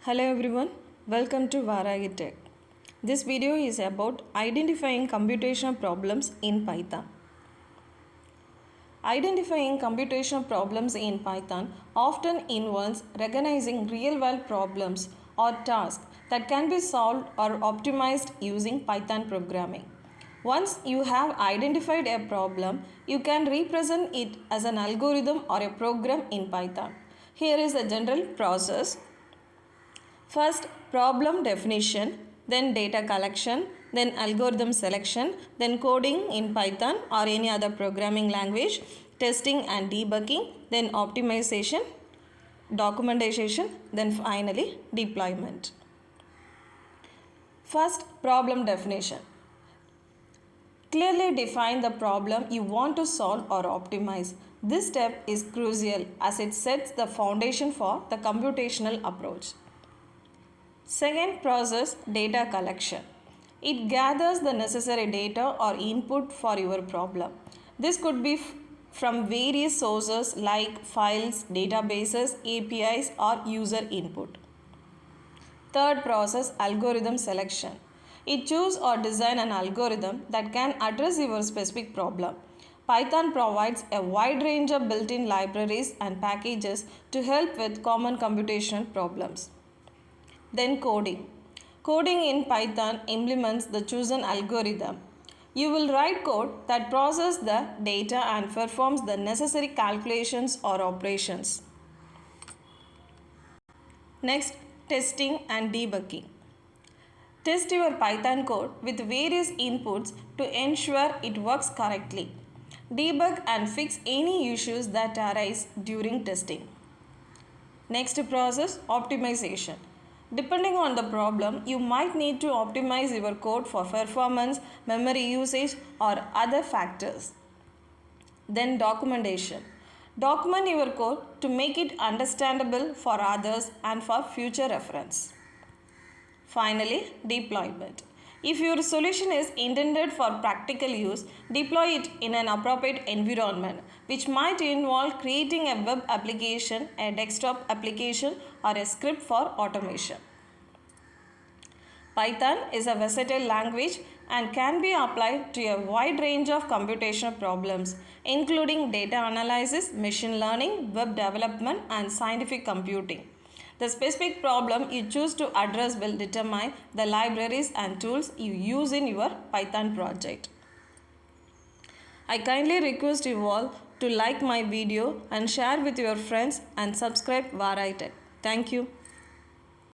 Hello everyone, welcome to Varagi Tech. This video is about identifying computational problems in Python. Identifying computational problems in Python often involves recognizing real-world problems or tasks that can be solved or optimized using Python programming. Once you have identified a problem, you can represent it as an algorithm or a program in Python. Here is the general process. First, problem definition, then data collection, then algorithm selection, then coding in Python or any other programming language, testing and debugging, then optimization, documentation, then finally deployment. First, problem definition. Clearly define the problem you want to solve or optimize. This step is crucial as it sets the foundation for the computational approach. Second process, data collection. It gathers the necessary data or input for your problem. This could be from various sources like files, databases, APIs or user input. Third process, algorithm selection. It chooses or designs an algorithm that can address your specific problem. Python provides a wide range of built-in libraries and packages to help with common computational problems. Then coding. Coding in Python implements the chosen algorithm. You will write code that processes the data and performs the necessary calculations or operations. Next, testing and debugging. Test your Python code with various inputs to ensure it works correctly. Debug and fix any issues that arise during testing. Next process, optimization. Depending on the problem, you might need to optimize your code for performance, memory usage, or other factors. Then documentation. Document your code to make it understandable for others and for future reference. Finally, deployment. If your solution is intended for practical use, deploy it in an appropriate environment, which might involve creating a web application, a desktop application, or a script for automation. Python is a versatile language and can be applied to a wide range of computational problems, including data analysis, machine learning, web development, and scientific computing. The specific problem you choose to address will determine the libraries and tools you use in your Python project. I kindly request you all to like my video and share with your friends and subscribe Varagi Tech. Thank you.